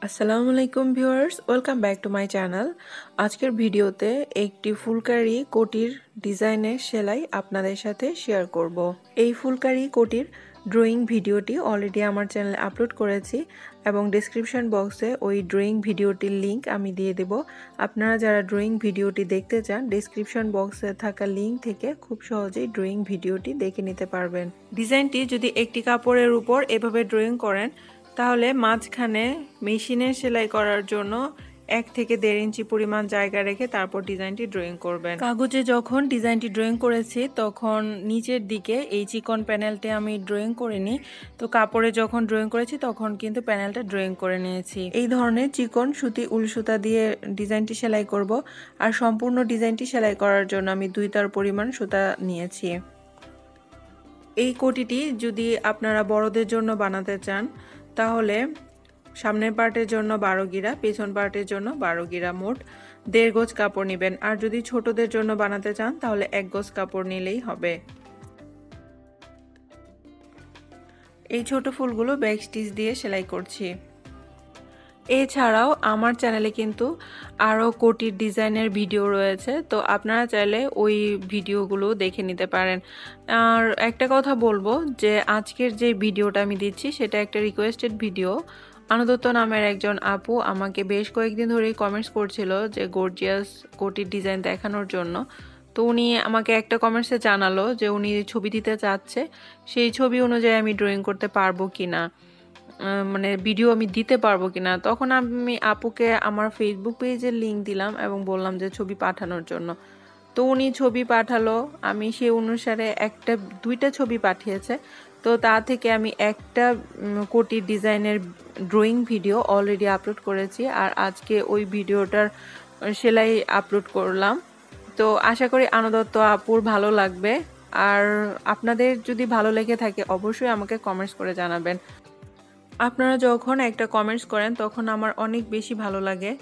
আসসালামু আলাইকুম viewers, welcome back to my channel. আজকের ভিডিওতে একটি ফুলকারি কোটির ডিজাইনের সেলাই আপনাদের সাথে শেয়ার করব। এই ফুলকারি কোটির ড্রয়িং ভিডিওটি অলরেডি আমার চ্যানেলে আপলোড করেছি এবং ডেসক্রিপশন বক্সে ওই ড্রয়িং ভিডিওটির লিংক আমি দিয়ে দেব। আপনারা যারা ড্রয়িং ভিডিওটি দেখতে চান, ডেসক্রিপশন বক্সে থাকা লিংক থেকে খুব সহজেই ড্রয়িং ভিডিওটি দেখে নিতে পারবেন। ডিজাইনটি যদি একটি কাপড়ের উপর এভাবে ড্রয়িং করেন তাহলে মাঝখানে মেশিনের সেলাই করার জন্য 1 থেকে 1.5 ইঞ্চি পরিমাণ জায়গা রেখে তারপর ডিজাইনটি ড্রয়িং করবেন। কাগজে যখন ডিজাইনটি ড্রয়িং করেছি তখন নিচের দিকে এই চিকন প্যানেলটি আমি ড্রয়িং করিনি, তো কাপড়ে যখন ড্রয়িং করেছি তখন কিন্তু প্যানেলটা ড্রয়িং করে নিয়েছি। এই ধরনের চিকন সুতি উল সুতা দিয়ে ডিজাইনটি সেলাই করব, আর সম্পূর্ণ ডিজাইনটি সেলাই করার জন্য আমি 2 তার পরিমাণ সুতা নিয়েছি। এই কোটিটি যদি আপনারা বড়দের জন্য বানাতে চান তাহলে সামনের পার্টের জন্য 12 গিরা, পেছন পার্টের জন্য 12 গিরা, মোট 1.5 গজ কাপড় নেবেন। আর যদি ছোটদের জন্য বানাতে চান তাহলে 1 গজ কাপড় নিলেই হবে। এই ছোট ফুলগুলো ব্যাক স্টিচ দিয়ে সেলাই করছি। এছাড়াও আমার চ্যানেলে কিন্তু আরও কোটির ডিজাইনের ভিডিও রয়েছে, তো আপনারা চাইলে ওই ভিডিওগুলো দেখে নিতে পারেন। আর একটা কথা বলবো যে আজকের যে ভিডিওটা আমি দিচ্ছি সেটা একটা রিকোয়েস্টেড ভিডিও। আনুদত্ত নামের একজন আপু আমাকে বেশ কয়েকদিন ধরেই কমেন্টস করছিল যে গর্জিয়াস কোটির ডিজাইন দেখানোর জন্য। তো উনি আমাকে একটা কমেন্টসে জানালো যে উনি ছবি দিতে চাচ্ছে, সেই ছবি অনুযায়ী আমি ড্রয়িং করতে পারবো কিনা, মানে ভিডিও আমি দিতে পারবো কিনা। তখন আমি আপুকে আমার ফেসবুক পেজের লিংক দিলাম এবং বললাম যে ছবি পাঠানোর জন্য। তো উনি ছবি পাঠালো, আমি সেই অনুসারে দুইটা ছবি পাঠিয়েছে। তো তা থেকে আমি একটা কোটির ডিজাইনের ড্রয়িং ভিডিও অলরেডি আপলোড করেছি, আর আজকে ওই ভিডিওটার সেলাই আপলোড করলাম। তো আশা করি আনুদত্ত আপুর ভালো লাগবে। আর আপনাদের যদি ভালো লেগে থাকে অবশ্যই আমাকে কমেন্টস করে জানাবেন। আপনারা যখন একটা কমেন্টস করেন তখন আমার অনেক বেশি ভালো লাগে,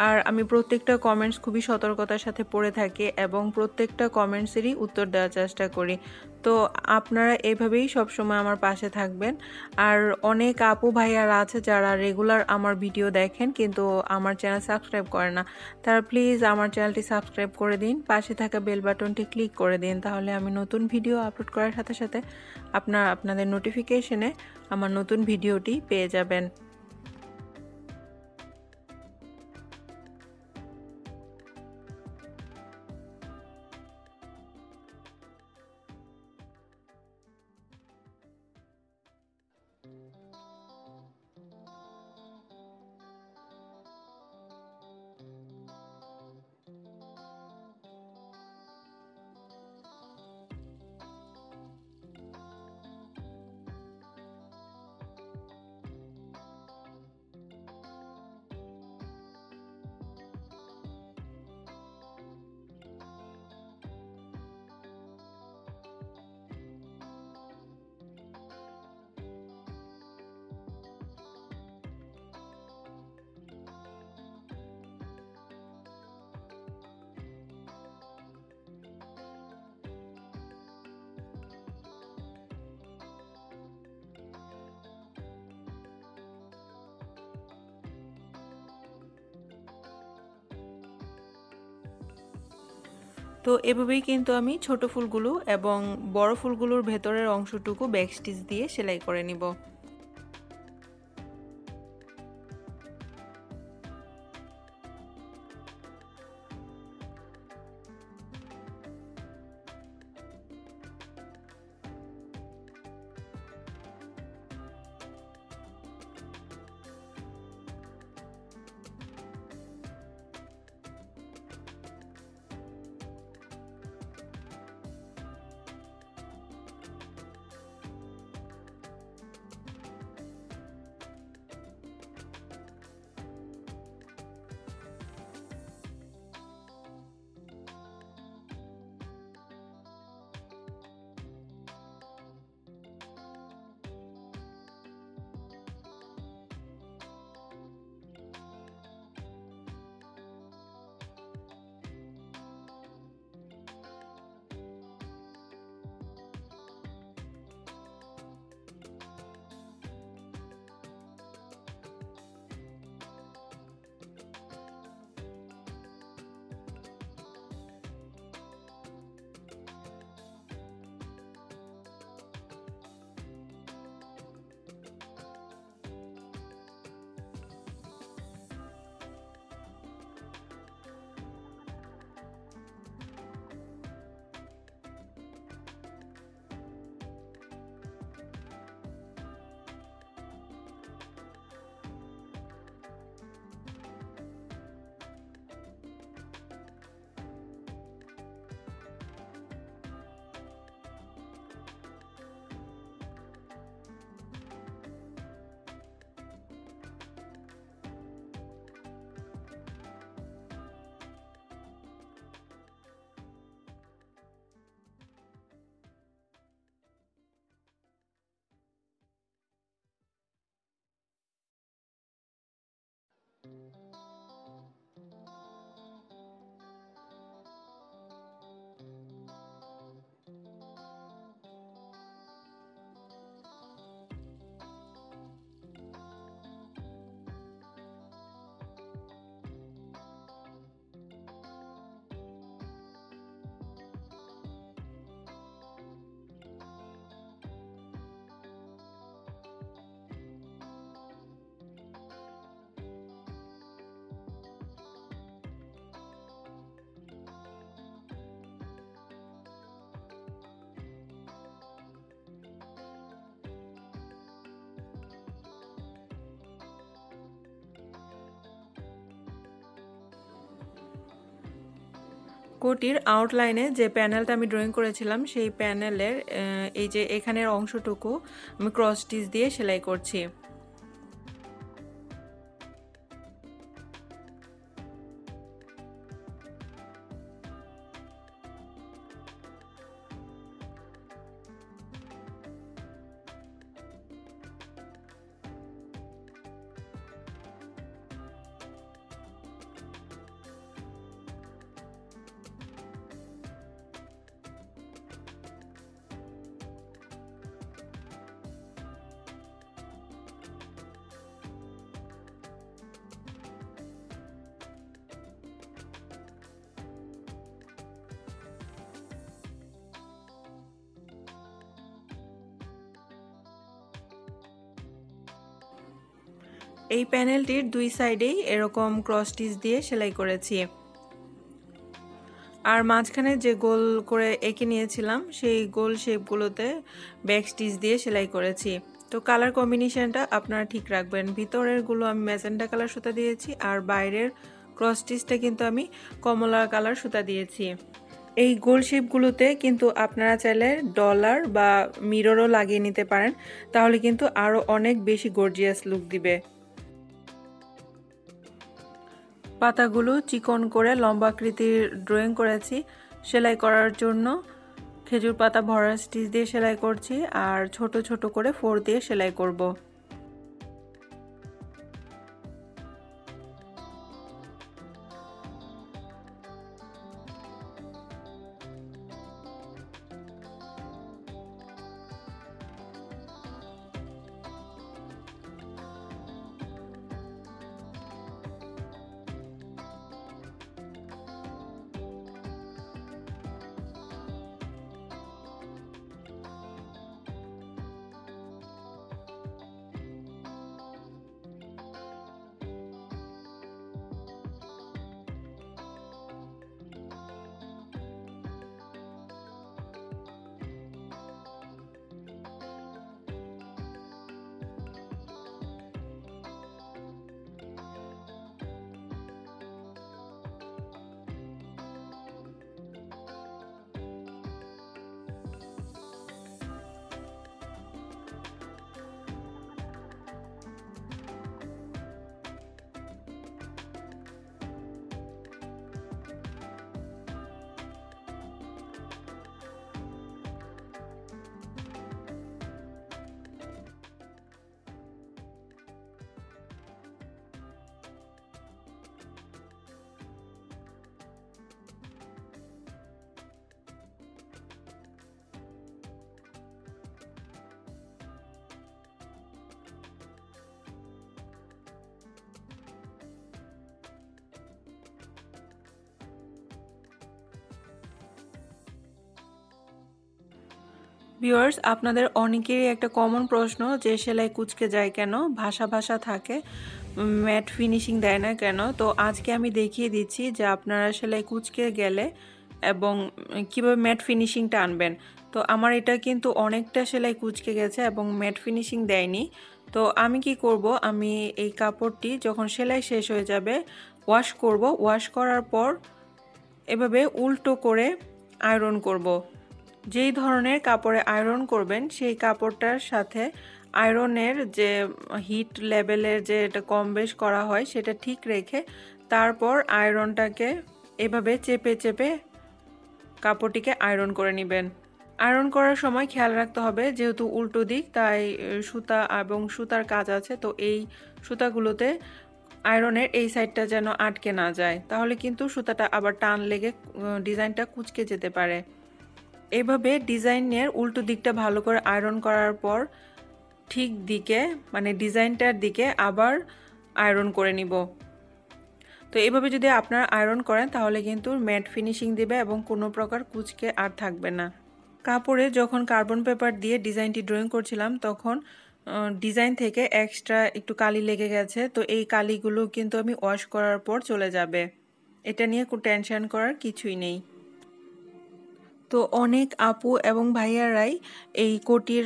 আর আমি প্রত্যেকটা কমেন্টস খুবই সতর্কতার সাথে পড়ে থাকি এবং প্রত্যেকটা কমেন্টসেরই উত্তর দেওয়ার চেষ্টা করি। তো আপনারা এভাবেই সবসময় আমার পাশে থাকবেন। আর অনেক আপু ভাইয়ারা আছে যারা রেগুলার আমার ভিডিও দেখেন কিন্তু আমার চ্যানেল সাবস্ক্রাইব করে না, তারা প্লিজ আমার চ্যানেলটি সাবস্ক্রাইব করে দিন, পাশে থাকা বেল বাটনটি ক্লিক করে দিন, তাহলে আমি নতুন ভিডিও আপলোড করার সাথে সাথে আপনাদের নোটিফিকেশনে আমার নতুন ভিডিওটি পেয়ে যাবেন। তো এভাবেই কিন্তু আমি ছোট ফুলগুলো এবং বড় ফুলগুলোর ভেতরের অংশটুকু ব্যাক স্টিচ দিয়ে সেলাই করে নিব। কোটির আউটলাইনে যে প্যানেলটা আমি ড্রয়িং করেছিলাম সেই প্যানেলের এই যে এখানের অংশটুকু আমি ক্রস স্টিচ দিয়ে সেলাই করছি। এই প্যানেলটির দুই সাইডেই এরকম ক্রস স্টিচ দিয়ে সেলাই করেছি। আর মাঝখানে যে গোল করে এঁকে নিয়েছিলাম সেই গোল শেপগুলোতে ব্যাক স্টিচ দিয়ে সেলাই করেছি। তো কালার কম্বিনেশনটা আপনারা ঠিক রাখবেন। ভিতরেরগুলো আমি ম্যাজেন্টা কালার সুতা দিয়েছি আর বাইরের ক্রস স্টিচটা কিন্তু আমি কমলা কালার সুতা দিয়েছি। এই গোল শেপগুলোতে কিন্তু আপনারা চাইলে ডলার বা মিররও লাগিয়ে নিতে পারেন, তাহলে কিন্তু আরও অনেক বেশি গর্জিয়াস লুক দিবে। পাতাগুলো চিকন করে লম্বা আকৃতির ড্রয়িং করেছি। সেলাই করার জন্য খেজুর পাতা ভরা স্টিচ দিয়ে সেলাই করছি আর ছোট ছোট করে ফোর দিয়ে সেলাই করব। ভিউয়ার্স, আপনাদের অনেকেরই একটা কমন প্রশ্ন যে সেলাই কুঁচকে যায় কেন, ভাসা ভাসা থাকে, ম্যাট ফিনিশিং দেয় না কেন। তো আজকে আমি দেখিয়ে দিচ্ছি যে আপনারা সেলাই কুঁচকে গেলে এবং কিভাবে ম্যাট ফিনিশিংটা আনবেন। তো আমার এটা কিন্তু অনেকটা সেলাই কুঁচকে গেছে এবং ম্যাট ফিনিশিং দেয়নি। তো আমি কি করব, আমি এই কাপড়টি যখন সেলাই শেষ হয়ে যাবে ওয়াশ করব। ওয়াশ করার পর এভাবে উল্টো করে আয়রন করব। যেই ধরনের কাপড়ে আয়রন করবেন সেই কাপড়টার সাথে আয়রনের যে হিট লেভেলের যে এটা কম বেশ করা হয় সেটা ঠিক রেখে তারপর আয়রনটাকে এভাবে চেপে চেপে কাপড়টিকে আয়রন করে নেবেন। আয়রন করার সময় খেয়াল রাখতে হবে, যেহেতু উল্টো দিক তাই সুতা এবং সুতার কাজ আছে, তো এই সুতাগুলোতে আয়রনের এই সাইডটা যেন আটকে না যায়, তাহলে কিন্তু সুতাটা আবার টান লেগে ডিজাইনটা কুঁচকে যেতে পারে। এভাবে ডিজাইনের উল্টো দিকটা ভালো করে আয়রন করার পর ঠিক দিকে মানে ডিজাইনটার দিকে আবার আয়রন করে নিব। তো এইভাবে যদি আপনারা আয়রন করেন তাহলে কিন্তু ম্যাট ফিনিশিং দিবে এবং কোনো প্রকার কুঁচকে আর থাকবে না। কাপড়ে যখন কার্বন পেপার দিয়ে ডিজাইনটি ড্রয়িং করছিলাম তখন ডিজাইন থেকে এক্সট্রা একটু কালি লেগে গেছে, তো এই কালিগুলো কিন্তু আমি ওয়াশ করার পর চলে যাবে, এটা নিয়ে কোনো টেনশন করার কিছুই নেই। তো অনেক আপু এবং ভাইয়ারাই এই কোটির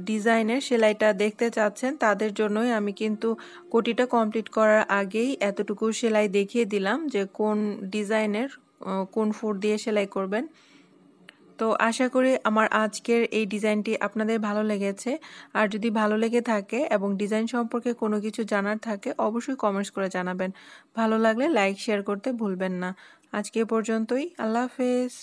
ডিজাইনের সেলাইটা দেখতে চাচ্ছেন, তাদের জন্যই আমি কিন্তু কোটিটা কমপ্লিট করার আগেই এতটুকু সেলাই দেখিয়ে দিলাম যে কোন ডিজাইনের কোন ফুল দিয়ে সেলাই করবেন। তো আশা করি আমার আজকের এই ডিজাইনটি আপনাদের ভালো লেগেছে। আর যদি ভালো লেগে থাকে এবং ডিজাইন সম্পর্কে কোনো কিছু জানার থাকে অবশ্যই কমেন্টস করে জানাবেন। ভালো লাগলে লাইক শেয়ার করতে ভুলবেন না। আজকে এ পর্যন্তই। আল্লাহ হাফেজ।